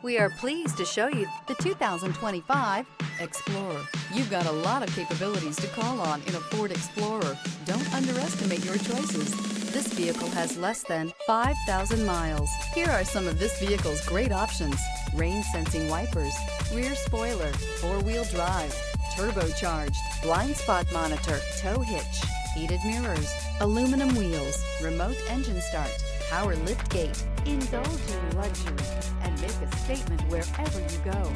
We are pleased to show you the 2025 Explorer. You've got a lot of capabilities to call on in a Ford Explorer. Don't underestimate your choices. This vehicle has less than 5,000 miles. Here are some of this vehicle's great options: rain sensing wipers, rear spoiler, four-wheel drive, turbocharged, blind spot monitor, tow hitch, heated mirrors, aluminum wheels, remote engine start, power lift gate. Indulge in luxury and make a statement wherever you go.